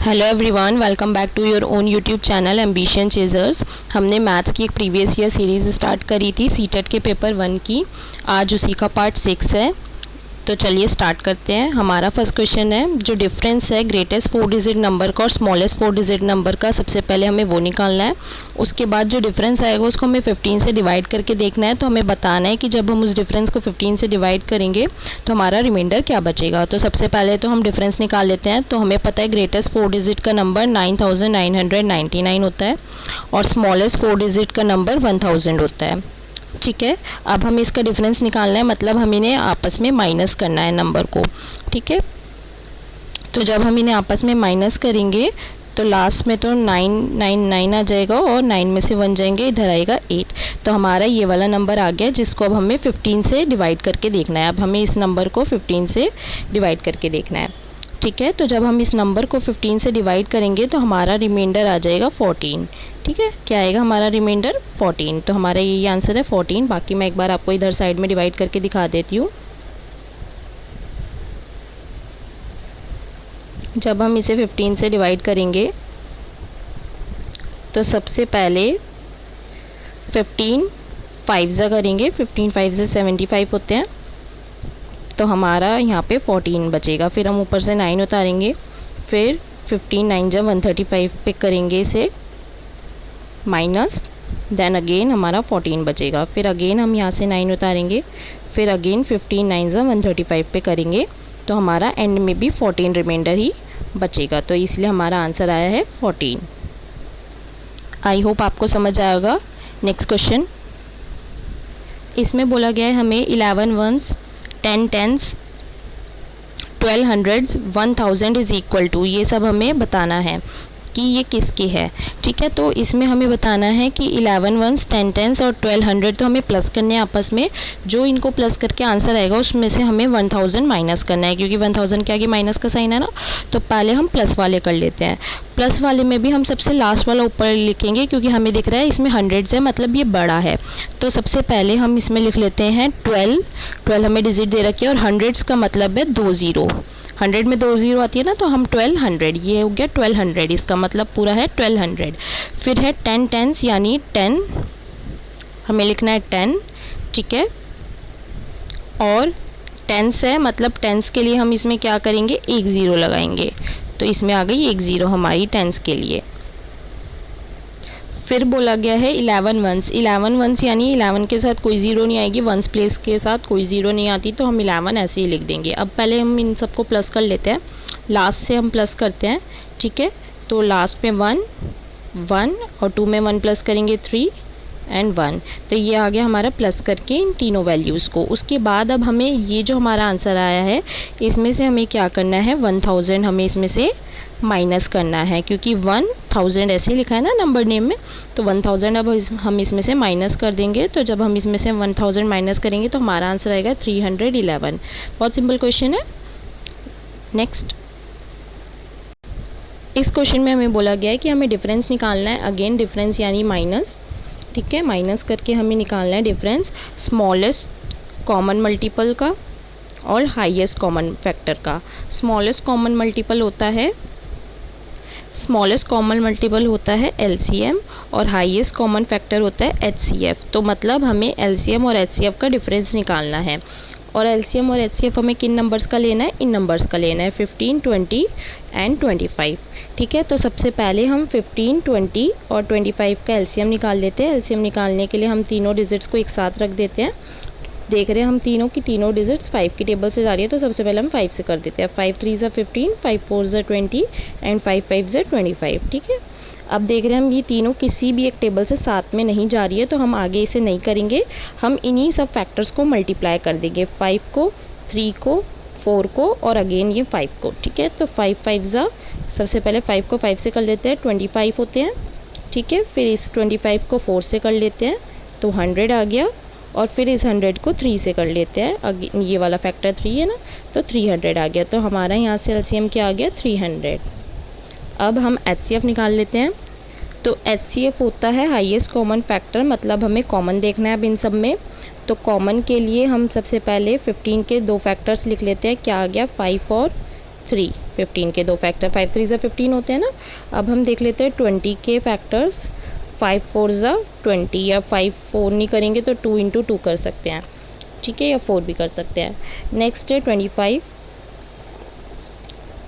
Hello everyone, welcome back to your own YouTube channel Ambition Chasers. हमने maths की एक previous year series start करी थी CTET के पेपर 1 की। आज उसी का पार्ट 6 है, तो चलिए स्टार्ट करते हैं। हमारा फर्स्ट क्वेश्चन है, जो डिफरेंस है ग्रेटेस्ट 4 डिजिट नंबर का और स्मॉलेस्ट 4 डिजिट नंबर का, सबसे पहले हमें वो निकालना है। उसके बाद जो डिफरेंस आएगा उसको हमें 15 से डिवाइड करके देखना है। तो हमें बताना है कि जब हम उस डिफरेंस को 15 से डिवाइड करेंगे तो हमारा रिमाइंडर क्या बचेगा। तो सबसे पहले तो हम डिफरेंस निकाल लेते हैं। तो हमें पता है ग्रेटेस्ट 4 डिजिट का नंबर 9999 होता है और स्मॉलेस्ट 4 डिजिट का नंबर 1000 होता है। ठीक है, अब हमें इसका डिफरेंस निकालना है, मतलब हम इन्हें आपस में माइनस करना है नंबर को। ठीक है, तो जब हम इन्हें आपस में माइनस करेंगे तो लास्ट में तो 999 आ जाएगा और 9 में से 1 जाएंगे, इधर आएगा 8। तो हमारा ये वाला नंबर आ गया जिसको अब हमें 15 से डिवाइड करके देखना है। अब हमें इस नंबर को 15 से डिवाइड करके देखना है। ठीक है, तो जब हम इस नंबर को 15 से डिवाइड करेंगे तो हमारा रिमाइंडर आ जाएगा 14। ठीक है, क्या आएगा हमारा रिमाइंडर 14। तो हमारा यही आंसर है 14। बाकी मैं एक बार आपको इधर साइड में डिवाइड करके दिखा देती हूँ। जब हम इसे 15 से डिवाइड करेंगे तो सबसे पहले 15 5 करेंगे, 15 5 से 75 होते हैं, तो हमारा यहाँ पे 14 बचेगा। फिर हम ऊपर से 9 उतारेंगे, फिर 15 9 जब 135 पे करेंगे इसे माइनस, देन अगेन हमारा 14 बचेगा। फिर अगेन हम यहाँ से 9 उतारेंगे, फिर अगेन 15 9 जब 135 पे करेंगे तो हमारा एंड में भी 14 रिमाइंडर ही बचेगा। तो इसलिए हमारा आंसर आया है 14। आई होप आपको समझ आएगा। नेक्स्ट क्वेश्चन, इसमें बोला गया है हमें 11 ones 10 tens 12 hundreds 1000 is equal to, ये सब हमें बताना है कि ये किसके है। ठीक है, तो इसमें हमें बताना है कि 11 वंस 10 टेंस और 1200 तो हमें प्लस करने हैं आपस में। जो इनको प्लस करके आंसर आएगा उसमें से हमें 1000 माइनस करना है, क्योंकि 1000 के आगे माइनस का साइन है ना। तो पहले हम प्लस वाले कर लेते हैं। प्लस वाले में भी हम सबसे लास्ट वाला ऊपर लिखेंगे, क्योंकि हमें दिख रहा है इसमें हंड्रेड्स है, मतलब ये बड़ा है। तो सबसे पहले हम इसमें लिख लेते हैं 12 हमें डिजिट दे रखी है और हंड्रेड्स का मतलब है 2 ज़ीरो। 100 में 2 ज़ीरो आती है ना, तो हम 1200, ये हो गया 1200, इसका मतलब पूरा है 1200। फिर है 10 टेंस यानी 10 हमें लिखना है 10। ठीक है, और टेंस है मतलब टेंस के लिए हम इसमें क्या करेंगे, 1 ज़ीरो लगाएंगे। तो इसमें आ गई 1 ज़ीरो हमारी टेंस के लिए। फिर बोला गया है 11 वंस यानी 11 के साथ कोई ज़ीरो नहीं आएगी, वंस प्लेस के साथ कोई ज़ीरो नहीं आती, तो हम 11 ऐसे ही लिख देंगे। अब पहले हम इन सबको प्लस कर लेते हैं, लास्ट से हम प्लस करते हैं। ठीक है, तो लास्ट में 1 और 2 में 1 प्लस करेंगे 3 एंड 1, तो ये आ गया हमारा प्लस करके इन तीनों वैल्यूज़ को। उसके बाद अब हमें ये जो हमारा आंसर आया है इसमें से हमें क्या करना है, 1000 हमें इसमें से माइनस करना है, क्योंकि 1000 ऐसे ही लिखा है ना नंबर नेम में। तो 1000 अब हम इसमें से माइनस कर देंगे। तो जब हम इसमें से 1000 माइनस करेंगे तो हमारा आंसर आएगा 311। बहुत सिंपल क्वेश्चन है। नेक्स्ट, इस क्वेश्चन में हमें बोला गया है कि हमें डिफरेंस निकालना है। अगेन डिफरेंस यानी माइनस। ठीक है, माइनस करके हमें निकालना है डिफरेंस स्मॉलेस्ट कॉमन मल्टीपल का और हाईएस्ट कॉमन फैक्टर का। स्मॉलेस्ट कॉमन मल्टीपल होता है LCM और हाईएस्ट कॉमन फैक्टर होता है HCF। तो मतलब हमें LCM और HCF का डिफरेंस निकालना है। और LCM और HCF हमें किन नंबर्स का लेना है, इन नंबर्स का लेना है, 15 20 एंड 25। ठीक है, तो सबसे पहले हम 15 20 और 25 का LCM निकाल लेते हैं। LCM निकालने के लिए हम तीनों डिजिट्स को एक साथ रख देते हैं। देख रहे हैं हम तीनों की तीनों डिजिट्स 5 की टेबल से जा रही है, तो सबसे पहले हम 5 से कर देते हैं। 5 3 ज़ा 15, 5 4 ज़ा 20 एंड 5 5 ज़ा 25। ठीक है, अब देख रहे हैं हम ये तीनों किसी भी एक टेबल से साथ में नहीं जा रही है, तो हम आगे इसे नहीं करेंगे। हम इन्हीं सब फैक्टर्स को मल्टीप्लाई कर देंगे, 5 को 3 को 4 को और अगेन ये 5 को। ठीक है, तो 5 5 ज़ा, सबसे पहले 5 को 5 से कर लेते हैं, 25 होते हैं। ठीक है, फिर इस 25 को 4 से कर लेते हैं तो 100 आ गया, और फिर इस 100 को 3 से कर लेते हैं। अगेन ये वाला फैक्टर 3 है ना, तो 300 आ गया। तो हमारा यहाँ से LCM क्या आ गया, 300। अब हम HCF निकाल लेते हैं। तो HCF होता है हाईएस्ट कॉमन फैक्टर, मतलब हमें कॉमन देखना है अब इन सब में। तो कॉमन के लिए हम सबसे पहले 15 के 2 फैक्टर्स लिख लेते हैं। क्या आ गया, 5 और 3। 15 के 2 फैक्टर 5 3 ज़ा 15 होते हैं ना। अब हम देख लेते हैं 20 के फैक्टर्स। 5 4 ज़ा 20, या 5 4 नहीं करेंगे तो 2 इंटू 2 कर सकते हैं, ठीक है, या 4 भी कर सकते हैं। नेक्स्ट है 25,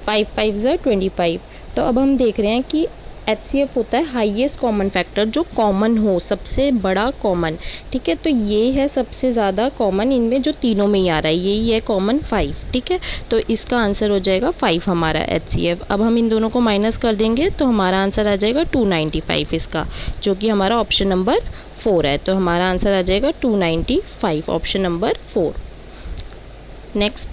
5 5 ज़ा 25। तो अब हम देख रहे हैं कि HCF होता है हाईएस्ट कॉमन फैक्टर, जो कॉमन हो, सबसे बड़ा कॉमन, ठीक है। तो ये है सबसे ज़्यादा कॉमन इनमें, जो तीनों में ही आ रहा है, यही है कॉमन 5, ठीक है। तो इसका आंसर हो जाएगा 5 हमारा HCF। अब हम इन दोनों को माइनस कर देंगे तो हमारा आंसर आ जाएगा 295 इसका, जो कि हमारा ऑप्शन नंबर 4 है। तो हमारा आंसर आ जाएगा 295, ऑप्शन नंबर 4। नेक्स्ट,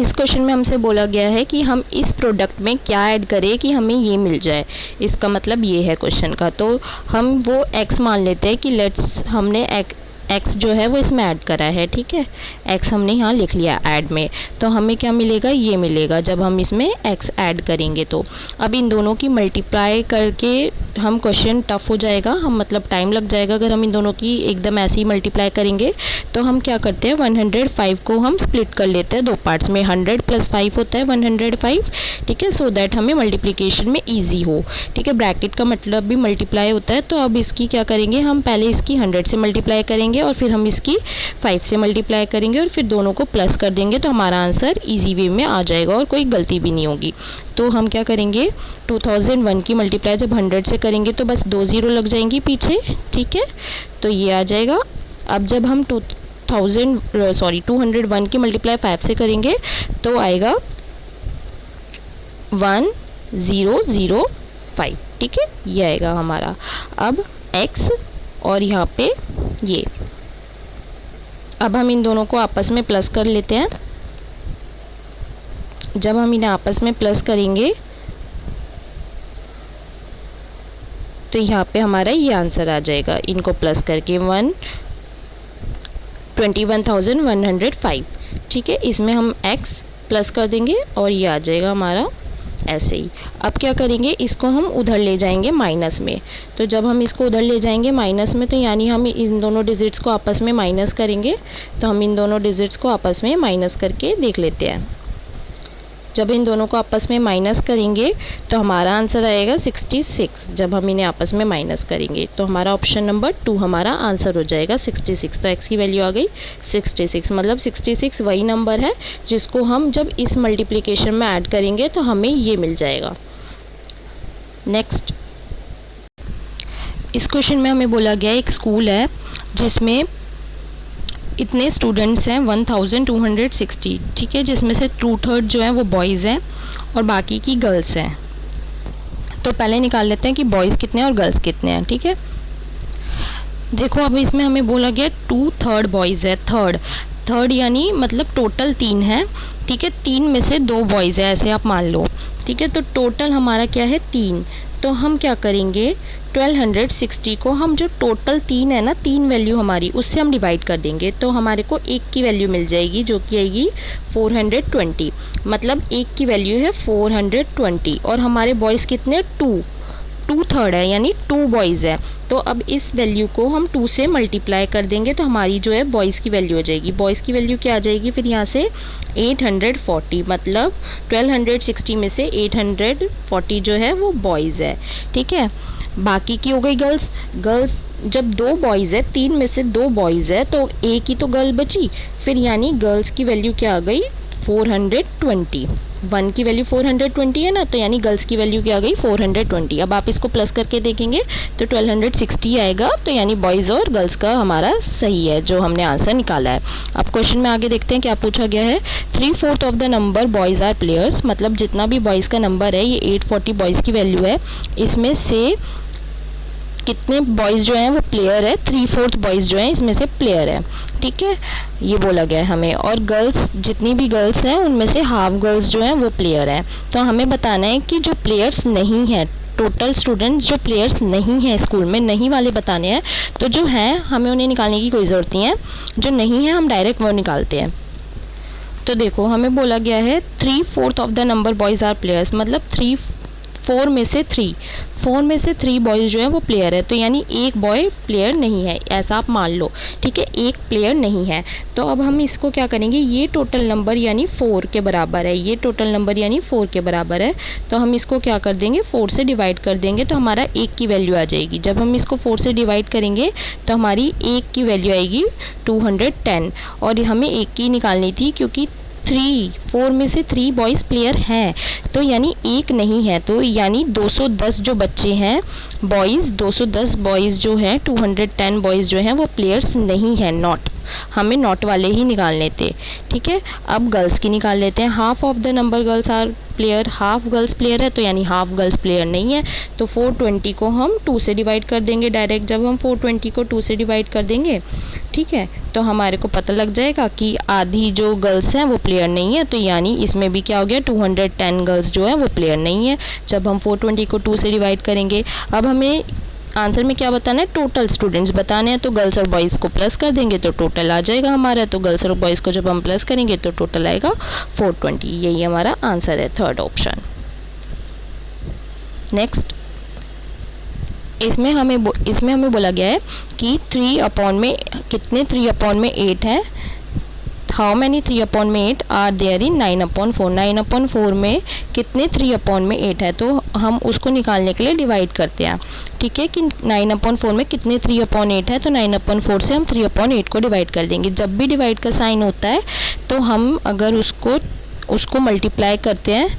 इस क्वेश्चन में हमसे बोला गया है कि हम इस प्रोडक्ट में क्या ऐड करें कि हमें ये मिल जाए। इसका मतलब ये है क्वेश्चन का। तो हम वो x मान लेते हैं कि लेट्स हमने x जो है वो इसमें ऐड करा है, ठीक है। x हमने यहाँ लिख लिया ऐड में, तो हमें क्या मिलेगा, ये मिलेगा जब हम इसमें x ऐड करेंगे। तो अब इन दोनों की मल्टीप्लाई करके हम क्वेश्चन टफ हो जाएगा, हम मतलब टाइम लग जाएगा अगर हम इन दोनों की एकदम ऐसे ही मल्टीप्लाई करेंगे। तो हम क्या करते हैं, 105 को हम स्प्लिट कर लेते हैं 2 पार्ट्स में। 100 + 5 होता है 105, ठीक है, सो दैट हमें मल्टीप्लिकेशन में ईजी हो, ठीक है। ब्रैकेट का मतलब भी मल्टीप्लाई होता है। तो अब इसकी क्या करेंगे, हम पहले इसकी 100 से मल्टीप्लाई करेंगे और फिर हम इसकी 5 से मल्टीप्लाई करेंगे और फिर दोनों को प्लस कर देंगे। तो हमारा आंसर ईजी वे में आ जाएगा और कोई गलती भी नहीं होगी। तो हम क्या करेंगे, 2001 की मल्टीप्लाई जब 100 से करेंगे तो बस 2 ज़ीरो लग जाएंगी पीछे, ठीक है। तो ये आ जाएगा। अब जब हम 201 की मल्टीप्लाई 5 से करेंगे तो आएगा 1005, ठीक है, ये आएगा हमारा। अब x और यहाँ पे ये, अब हम इन दोनों को आपस में प्लस कर लेते हैं। जब हम इन्हें आपस में प्लस करेंगे तो यहाँ पे हमारा ये आंसर आ जाएगा, इनको प्लस करके 21,105, ठीक है। इसमें हम x प्लस कर देंगे और ये आ जाएगा हमारा ऐसे ही। अब क्या करेंगे, इसको हम उधर ले जाएंगे माइनस में। तो जब हम इसको उधर ले जाएंगे माइनस में, तो यानी हम इन दोनों डिजिट्स को आपस में माइनस करेंगे। तो हम इन दोनों डिजिट्स को आपस में माइनस करके देख लेते हैं। जब इन दोनों को आपस में माइनस करेंगे तो हमारा आंसर आएगा 66, जब हम इन्हें आपस में माइनस करेंगे। तो हमारा ऑप्शन नंबर 2 हमारा आंसर हो जाएगा 66। तो x की वैल्यू आ गई 66, मतलब 66 वही नंबर है जिसको हम जब इस मल्टीप्लिकेशन में ऐड करेंगे तो हमें ये मिल जाएगा। नेक्स्ट, इस क्वेश्चन में हमें बोला गया एक स्कूल है जिसमें इतने स्टूडेंट्स हैं 1260, ठीक है, जिसमें से 2/3 जो हैं वो बॉयज़ हैं और बाकी की गर्ल्स हैं। तो पहले निकाल लेते हैं कि बॉयज़ कितने हैं और गर्ल्स कितने हैं, ठीक है। देखो अब इसमें हमें बोला गया 2/3 बॉयज़ है, थर्ड यानी मतलब टोटल 3 है, ठीक है। 3 में से 2 बॉयज़ है, ऐसे आप मान लो, ठीक है। तो टोटल हमारा क्या है 3। तो हम क्या करेंगे, 1260 को हम जो टोटल 3 है ना, 3 वैल्यू हमारी, उससे हम डिवाइड कर देंगे। तो हमारे को 1 की वैल्यू मिल जाएगी जो कि आएगी 420, मतलब 1 की वैल्यू है 420। और हमारे बॉयज़ कितने, 2/3 है, यानी 2 बॉयज़ है। तो अब इस वैल्यू को हम 2 से मल्टीप्लाई कर देंगे तो हमारी जो है बॉयज़ की वैल्यू हो जाएगी। बॉयज़ की वैल्यू क्या आ जाएगी फिर यहाँ से 840, मतलब 1260 में से 840 जो है वो बॉयज़ है, ठीक है। बाकी की हो गई गर्ल्स। जब 2 बॉयज़ है, 3 में से 2 बॉयज़ है तो एक ही तो गर्ल बची, फिर यानी गर्ल्स की वैल्यू क्या आ गई 420। 1 की वैल्यू 420 है ना, तो यानी गर्ल्स की वैल्यू क्या आ गई 420। अब आप इसको प्लस करके देखेंगे तो 1260 आएगा। तो यानी बॉयज़ और गर्ल्स का हमारा सही है जो हमने आंसर निकाला है। अब क्वेश्चन में आगे देखते हैं क्या पूछा गया है। 3/4 of the number boys are players, मतलब जितना भी बॉयज़ का नंबर है, ये 840 बॉयज़ की वैल्यू है, इसमें से कितने बॉयज़ जो हैं वो प्लेयर है, 3/4 बॉयज़ जो हैं इसमें से प्लेयर है, ठीक है, ये बोला गया है हमें। और गर्ल्स, जितनी भी गर्ल्स हैं उनमें से हाफ गर्ल्स जो हैं वो प्लेयर हैं। तो हमें बताना है कि जो प्लेयर्स नहीं हैं, टोटल स्टूडेंट्स जो प्लेयर्स नहीं हैं स्कूल में, नहीं वाले बताने हैं। तो जो हैं हमें उन्हें निकालने की कोई ज़रूरत नहीं है, जो नहीं है हम डायरेक्ट वो निकालते हैं। तो देखो हमें बोला गया है 3/4 of the number boys are players, मतलब 3 4 में से 3 बॉयज़ जो है वो प्लेयर है, तो यानी एक बॉय प्लेयर नहीं है, ऐसा आप मान लो, ठीक है, एक प्लेयर नहीं है। तो अब हम इसको क्या करेंगे, ये टोटल नंबर यानी 4 के बराबर है, ये टोटल नंबर यानी 4 के बराबर है, तो हम इसको क्या कर देंगे, 4 से डिवाइड कर देंगे, तो हमारा 1 की वैल्यू आ जाएगी। जब हम इसको 4 से डिवाइड करेंगे तो हमारी 1 की वैल्यू आएगी 210, और हमें 1 की निकालनी थी क्योंकि 4 में से 3 बॉयज़ प्लेयर हैं, तो यानी एक नहीं है, तो यानी 210 जो बच्चे हैं बॉयज़, 210 बॉयज़ जो हैं, 210 बॉयज़ जो हैं वो प्लेयर्स नहीं हैं, नॉट, हमें नॉट वाले ही निकालने थे, ठीक है। अब गर्ल्स की निकाल लेते हैं। Half of the number girls are player, half girls player है, तो यानी हाफ गर्ल्स प्लेयर नहीं है, तो 420 को हम 2 से डिवाइड कर देंगे डायरेक्ट। जब हम 420 को 2 से डिवाइड कर देंगे, ठीक है, तो हमारे को पता लग जाएगा कि आधी जो गर्ल्स हैं वो प्लेयर नहीं है, तो यानी इसमें भी क्या हो गया, 210 गर्ल्स जो है वो प्लेयर नहीं है। जब हम 420 को 2 से डिवाइड करेंगे, अब हमें आंसर में क्या बताना है, टोटल स्टूडेंट्स बताने हैं, तो गर्ल्स और बॉयज़ को प्लस कर देंगे तो टोटल आ जाएगा हमारा, तो गर्ल्स और बॉयज़ को जब हम प्लस करेंगे तो टोटल आएगा 420, यही हमारा आंसर है, थर्ड ऑप्शन। नेक्स्ट, इसमें हमें बोला गया है कि 3 अपॉन में कितने 3 अपॉन में 8 है, हाउ मैनी 3 अपॉन में 8 are there in 9 upon 4, 9 upon 4 में कितने 3 अपॉन में 8 है, तो हम उसको निकालने के लिए डिवाइड करते हैं, ठीक है, कि 9 अपॉन 4 में कितने 3 अपॉन 8 है, तो 9 अपॉन 4 से हम 3 अपॉन 8 को डिवाइड कर देंगे। जब भी डिवाइड का साइन होता है तो हम अगर उसको मल्टीप्लाई करते हैं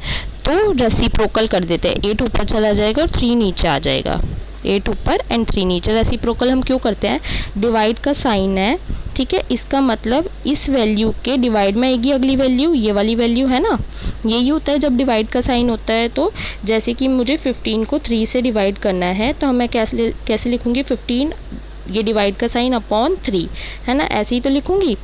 तो रेसिप्रोकल कर देते हैं, 8 ऊपर चला जाएगा और 3 नीचे आ जाएगा, 8 ऊपर एंड 3 नीचे। रेसिप्रोकल हम क्यों करते हैं, डिवाइड का साइन है, ठीक है, इसका मतलब इस वैल्यू के डिवाइड में आएगी अगली वैल्यू, ये वाली वैल्यू है ना, यही होता है जब डिवाइड का साइन होता है। तो जैसे कि मुझे 15 को 3 से डिवाइड करना है, तो मैं कैसे लिखूँगी, 15 ये डिवाइड का साइन अपॉन 3 है ना, ऐसे ही तो लिखूँगी।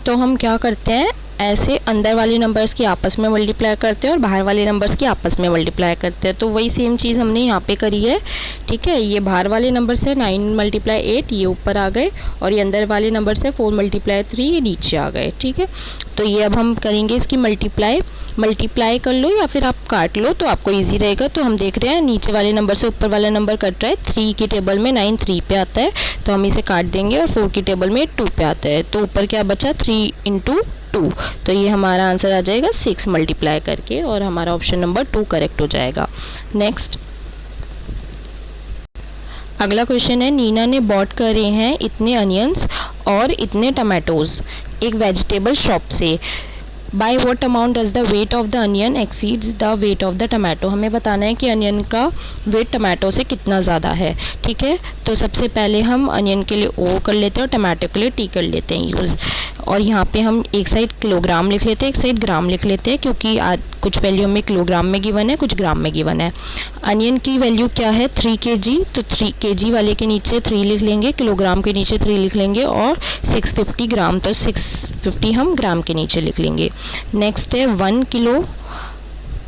तो हम क्या करते हैं, ऐसे अंदर वाले नंबर्स की आपस में मल्टीप्लाई करते हैं और बाहर वाले नंबर्स की आपस में मल्टीप्लाई करते हैं, तो वही सेम चीज़ हमने यहाँ पे करी है, ठीक है। ये बाहर वाले नंबर से 9 × 8 ये ऊपर आ गए, और ये अंदर वाले नंबर से 4 × 3 ये नीचे आ गए, ठीक है। तो ये अब हम करेंगे इसकी मल्टीप्लाई कर लो या फिर आप काट लो, तो आपको ईजी रहेगा। तो हम देख रहे हैं नीचे वाले नंबर से ऊपर वाला नंबर कट रहा है, 3 की टेबल में 9 3 पे आता है, तो हम इसे काट देंगे, और 4 की टेबल में 2 पे आता है, तो ऊपर क्या बचा, 3 × 2, तो ये हमारा आंसर आ जाएगा 6 मल्टीप्लाई करके, और हमारा ऑप्शन नंबर 2 करेक्ट हो जाएगा। नेक्स्ट, अगला क्वेश्चन है, नीना ने बॉट करे हैं इतने अनियंस और इतने टमाटोज एक वेजिटेबल शॉप से, by what amount does the weight of the onion exceeds the weight of the tomato. हमें बताना है कि अनियन का वेट टमाटो से कितना ज़्यादा है, ठीक है। तो सबसे पहले हम अनियन के लिए ओ कर लेते हैं और टमाटो के लिए टी कर लेते हैं यूज़, और यहाँ पे हम एक साइड किलोग्राम लिख लेते हैं, एक साइड ग्राम लिख लेते हैं, क्योंकि कुछ वैल्यू हमें किलोग्राम में गिवन है, कुछ ग्राम में गिवन है। अनियन की वैल्यू क्या है, 3 kg, तो 3 kg वाले के नीचे 3 लिख लेंगे, किलोग्राम के नीचे 3 लिख लेंगे, और 650 ग्राम, तो 650 हम ग्राम के नीचे लिख लेंगे। नेक्स्ट है 1 किलो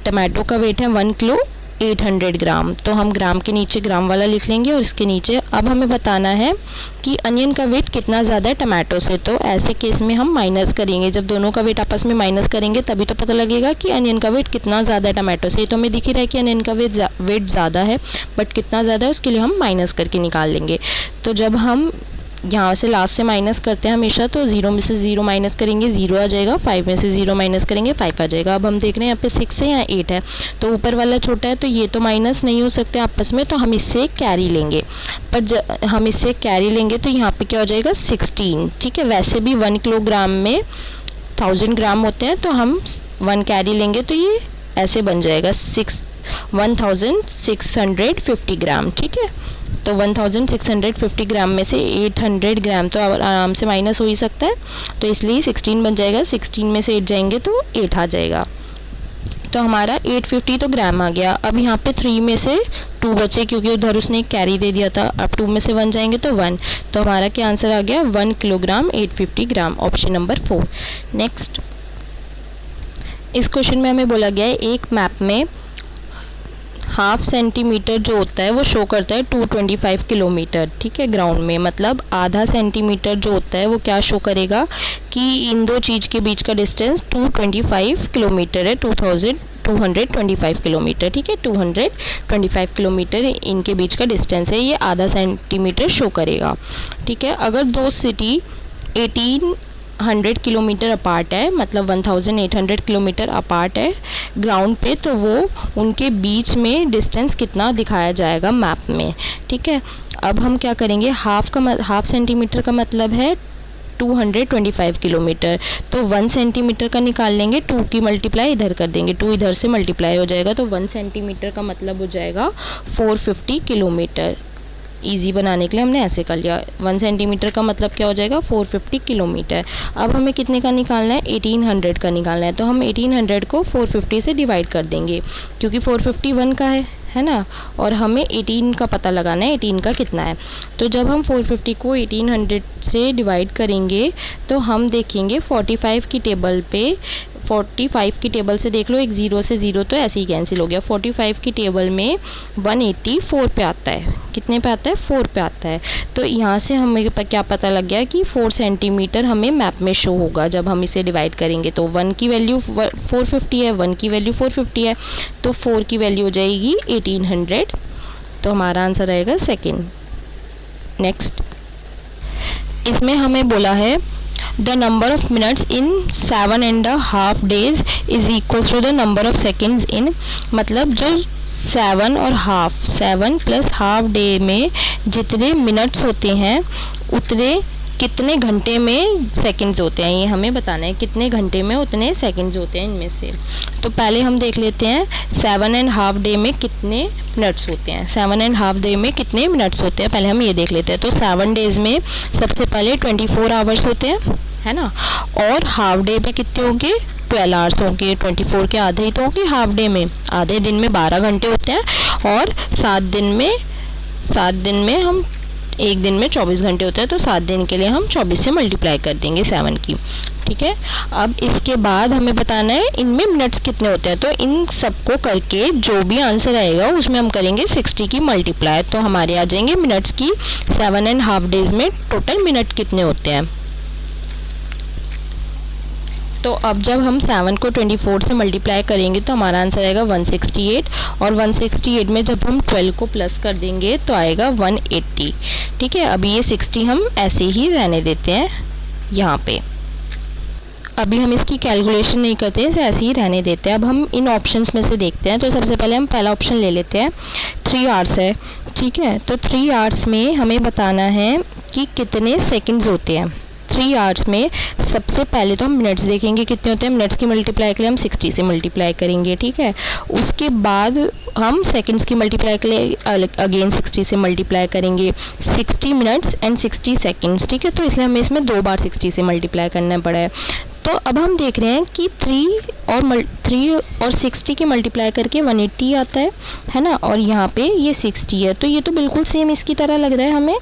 टमाटो का वेट है 1 किलो 800 ग्राम, तो हम ग्राम के नीचे ग्राम वाला लिख लेंगे, और इसके नीचे अब हमें बताना है कि अनियन का वेट कितना ज़्यादा है टमाटो से, तो ऐसे केस में हम माइनस करेंगे, जब दोनों का वेट आपस में माइनस करेंगे तभी तो पता लगेगा कि अनियन का वेट कितना ज़्यादा है टमाटो से। तो हमें दिख ही रहा है कि अनियन का वेट ज़्यादा है, बट कितना ज़्यादा है उसके लिए हम माइनस करके निकाल लेंगे। तो जब हम यहाँ से लास्ट से माइनस करते हैं हमेशा, तो 0 में से 0 माइनस करेंगे 0 आ जाएगा, 5 में से 0 माइनस करेंगे 5 आ जाएगा। अब हम देख रहे हैं यहाँ पे 6 है, यहाँ 8 है, तो ऊपर वाला छोटा है तो ये तो माइनस नहीं हो सकते आपस में, तो हम इससे कैरी लेंगे, पर हम इससे कैरी लेंगे तो यहाँ पे क्या हो जाएगा 16, ठीक है। वैसे भी 1 किलोग्राम में 1000 ग्राम होते हैं, तो हम 1 कैरी लेंगे तो ये ऐसे बन जाएगा 1650 ग्राम, ठीक है। तो 1650 ग्राम में से 800 ग्राम तो आराम से माइनस हो ही सकता है, तो इसलिए 16 बन जाएगा, 16 में से 8 जाएंगे तो 8 आ जाएगा, तो हमारा 850 तो ग्राम आ गया। अब यहाँ पे 3 में से 2 बचे, क्योंकि उधर उसने एक कैरी दे दिया था, अब 2 में से 1 जाएंगे तो 1, तो हमारा क्या आंसर आ गया 1 किलोग्राम 850 ग्राम, ऑप्शन नंबर 4। नेक्स्ट, इस क्वेश्चन में हमें बोला गया है एक मैप में ½ सेंटीमीटर जो होता है वो शो करता है 225 किलोमीटर, ठीक है, ग्राउंड में, मतलब आधा सेंटीमीटर जो होता है वो क्या शो करेगा कि इन दो चीज़ के बीच का डिस्टेंस 225 किलोमीटर है, 2000 225 किलोमीटर। ठीक है, 225 किलोमीटर इनके बीच का डिस्टेंस है, ये आधा सेंटीमीटर शो करेगा। ठीक है, अगर दो सिटी 1800 किलोमीटर अपार्ट है, मतलब 1800 किलोमीटर अपार्ट है ग्राउंड पे, तो वो उनके बीच में डिस्टेंस कितना दिखाया जाएगा मैप में। ठीक है, अब हम क्या करेंगे, हाफ सेंटीमीटर का मतलब है 225 किलोमीटर, तो 1 सेंटीमीटर का निकाल लेंगे, 2 की मल्टीप्लाई इधर कर देंगे, 2 इधर से मल्टीप्लाई हो जाएगा, तो 1 सेंटीमीटर का मतलब हो जाएगा 450 किलोमीटर। इजी बनाने के लिए हमने ऐसे कर लिया। 1 सेंटीमीटर का मतलब क्या हो जाएगा, 450 किलोमीटर। अब हमें कितने का निकालना है, 1800 का निकालना है, तो हम 1800 को 450 से डिवाइड कर देंगे, क्योंकि 450 1 का है ना, और हमें 18 का पता लगाना है, 18 का कितना है। तो जब हम 450 को 1800 से डिवाइड करेंगे तो हम देखेंगे 45 की टेबल पे, 45 की टेबल से देख लो, एक 0 से 0 तो ऐसे ही कैंसिल हो गया। 45 की टेबल में 184 पे आता है, कितने पे आता है, 4 पे आता है। तो यहाँ से हमें क्या पता लग गया कि 4 सेंटीमीटर हमें मैप में शो होगा जब हम इसे डिवाइड करेंगे। तो 1 की वैल्यू 450 है, 1 की वैल्यू 450 है, तो 4 की वैल्यू हो जाएगी 1800। तो हमारा आंसर आएगा सेकेंड। नेक्स्ट, इसमें हमें बोला है the number of minutes in 7.5 days is equal to the number of seconds in, मतलब जो 7 प्लस हाफ डे में जितने मिनट्स होते हैं उतने कितने घंटे में सेकंड्स होते हैं, ये हमें बताना है, कितने घंटे में उतने सेकंड्स होते हैं इनमें से। तो पहले हम देख लेते हैं 7.5 डे में कितने मिनट्स होते हैं, 7.5 डे में कितने मिनट्स होते हैं, पहले हम ये देख लेते हैं। तो 7 डेज़ में सबसे पहले 24 आवर्स होते हैं, है ना, और हाफ डे में कितने होंगे, 12 आवर्स होंगे। 24 के आधे ही तो होंगे हाफ डे में, आधे दिन में 12 घंटे होते हैं, और 7 दिन में हम एक दिन में 24 घंटे होते हैं, तो 7 दिन के लिए हम 24 से मल्टीप्लाई कर देंगे 7 की। ठीक है, अब इसके बाद हमें बताना है इनमें मिनट्स कितने होते हैं। तो इन सबको करके जो भी आंसर आएगा उसमें हम करेंगे 60 की मल्टीप्लाई, तो हमारे आ जाएंगे मिनट्स की 7.5 डेज में टोटल मिनट कितने होते हैं। तो अब जब हम 7 को 24 से मल्टीप्लाई करेंगे तो हमारा आंसर आएगा 168, और 168 में जब हम 12 को प्लस कर देंगे तो आएगा 180। ठीक है, अभी ये 60 हम ऐसे ही रहने देते हैं यहाँ पे, अभी हम इसकी कैलकुलेशन नहीं करते हैं, इसे ऐसे ही रहने देते हैं। अब हम इन ऑप्शंस में से देखते हैं। तो सबसे पहले हम पहला ऑप्शन ले लेते हैं, 3 आवर्स है। ठीक है, तो 3 आवर्स में हमें बताना है कि कितने सेकंड्स होते हैं। 3 आवर्स में सबसे पहले तो हम मिनट्स देखेंगे कितने होते हैं, मिनट्स की मल्टीप्लाई के लिए हम 60 से मल्टीप्लाई करेंगे। ठीक है, उसके बाद हम सेकंड्स की मल्टीप्लाई के लिए अगेन 60 से मल्टीप्लाई करेंगे, 60 मिनट्स एंड 60 सेकंड्स। ठीक है, तो इसलिए हमें इसमें 2 बार 60 से मल्टीप्लाई करना पड़ा है। तो अब हम देख रहे हैं कि 3 और 60 की मल्टीप्लाई करके 180 आता है ना, और यहाँ पे ये 60 है, तो ये तो बिल्कुल सेम इसकी तरह लग रहा है हमें,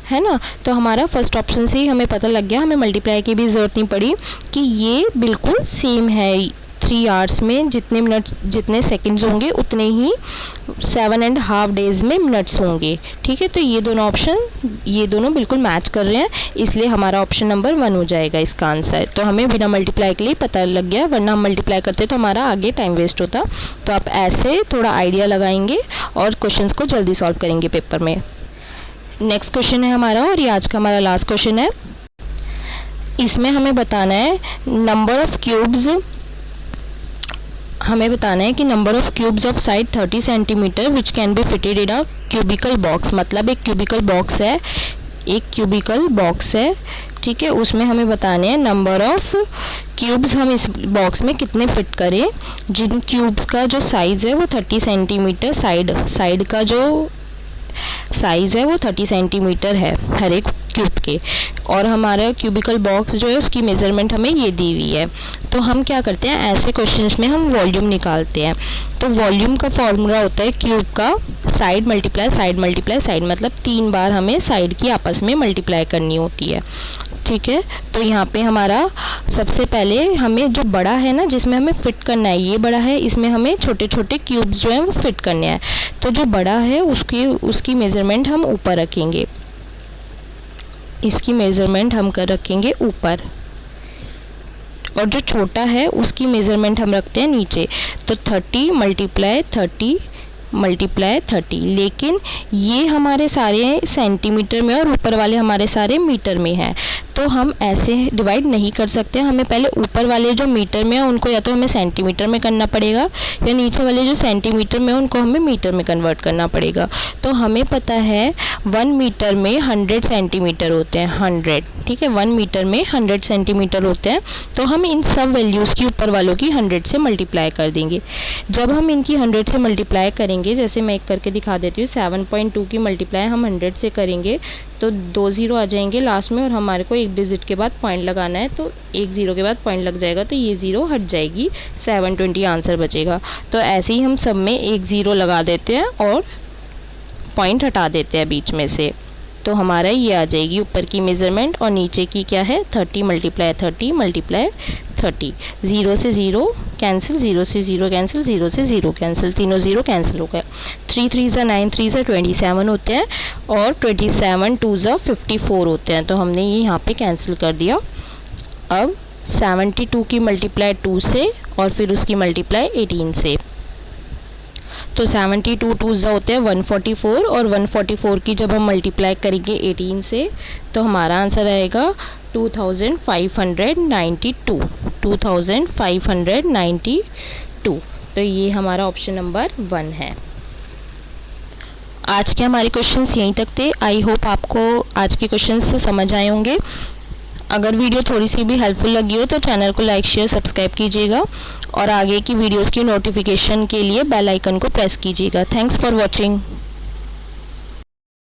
है ना। तो हमारा फर्स्ट ऑप्शन से ही हमें पता लग गया, हमें मल्टीप्लाई की भी ज़रूरत नहीं पड़ी कि ये बिल्कुल सेम है। 3 आवर्स में जितने सेकंड्स होंगे उतने ही 7.5 डेज़ में मिनट्स होंगे। ठीक है, तो ये दोनों बिल्कुल मैच कर रहे हैं, इसलिए हमारा ऑप्शन नंबर 1 हो जाएगा इसका आंसर। तो हमें बिना मल्टीप्लाई के लिए पता लग गया, वरना हम मल्टीप्लाई करते तो हमारा आगे टाइम वेस्ट होता। तो आप ऐसे थोड़ा आइडिया लगाएंगे और क्वेश्चंस को जल्दी सॉल्व करेंगे पेपर में। नेक्स्ट क्वेश्चन है हमारा, और ये आज का हमारा लास्ट क्वेश्चन है। इसमें हमें बताना है नंबर ऑफ क्यूब्स, हमें बताना है कि number of cubes of side 30 centimetre which can be fitted in a cubical box. मतलब एक क्यूबिकल बॉक्स है, ठीक है, उसमें हमें बताने हैं नंबर ऑफ क्यूब्स हम इस बॉक्स में कितने फिट करें, जिन क्यूब्स का जो साइज़ है वो 30 सेंटीमीटर, साइड का जो साइज़ है वो 30 सेंटीमीटर है हर एक क्यूब के, और हमारा क्यूबिकल बॉक्स जो है उसकी मेज़रमेंट हमें ये दी हुई है। तो हम क्या करते हैं, ऐसे क्वेश्चंस में हम वॉल्यूम निकालते हैं। तो वॉल्यूम का फॉर्मूला होता है क्यूब का साइड मल्टीप्लाई साइड, मतलब 3 बार हमें साइड की आपस में मल्टीप्लाई करनी होती है। ठीक है, तो यहाँ पे हमारा सबसे पहले हमें जो बड़ा है ना, जिसमें हमें फिट करना है, ये बड़ा है, इसमें हमें छोटे छोटे क्यूब्स जो हैं वो फिट करने हैं। तो जो बड़ा है उसकी मेज़रमेंट हम ऊपर रखेंगे, इसकी मेज़रमेंट हम रखेंगे ऊपर, और जो छोटा है उसकी मेज़रमेंट हम रखते हैं नीचे। तो 30 मल्टीप्लाई 30 मल्टीप्लाई 30, लेकिन ये हमारे सारे सेंटीमीटर में और ऊपर वाले हमारे सारे मीटर में हैं, तो हम ऐसे डिवाइड नहीं कर सकते। हमें पहले ऊपर वाले जो मीटर में है उनको या तो हमें सेंटीमीटर में करना पड़ेगा, या नीचे वाले जो सेंटीमीटर में है उनको हमें मीटर में कन्वर्ट करना पड़ेगा। तो हमें पता है 1 मीटर में 100 सेंटीमीटर होते हैं, 100, ठीक है, 1 मीटर में 100 सेंटीमीटर होते हैं। तो हम इन सब वैल्यूज़ की ऊपर वालों की 100 से मल्टीप्लाई कर देंगे। जब हम इनकी 100 से मल्टीप्लाई करेंगे, जैसे मैं एक करके दिखा देती हूँ, 7.2 की मल्टीप्लाई हम 100 से करेंगे तो 2 ज़ीरो आ जाएंगे लास्ट में, और हमारे को एक डिजिट के बाद पॉइंट लगाना है, तो एक ज़ीरो के बाद पॉइंट लग जाएगा, तो ये ज़ीरो हट जाएगी, 720 आंसर बचेगा। तो ऐसे ही हम सब में एक ज़ीरो लगा देते हैं और पॉइंट हटा देते हैं बीच में से, तो हमारा ये आ जाएगी ऊपर की मेज़रमेंट, और नीचे की क्या है 30 मल्टीप्लाई 30 मल्टीप्लाई 30। 0 से 0 कैंसिल, 0 से 0 कैंसिल, 0 से 0 कैंसिल, तीनों 0 कैंसिल हो गए। 3 3 ज़ा 9, 3 ज़ा 27 होते हैं, और 27 2 ज़ा 54 होते हैं, तो हमने ये यहाँ पे कैंसिल कर दिया। अब 72 की मल्टीप्लाई 2 से और फिर उसकी मल्टीप्लाई 18 से, तो 72 2 ज़ा होते हैं 144, और 144 की जब हम मल्टीप्लाई करेंगे 18 से तो हमारा आंसर आएगा 2592, 2592। तो ये हमारा ऑप्शन नंबर 1 है। आज के हमारे क्वेश्चंस यहीं तक थे। आई होप आपको आज के क्वेश्चंस समझ आए होंगे। अगर वीडियो थोड़ी सी भी हेल्पफुल लगी हो तो चैनल को लाइक शेयर सब्सक्राइब कीजिएगा, और आगे की वीडियोस की नोटिफिकेशन के लिए बेल आइकन को प्रेस कीजिएगा। Thanks for watching.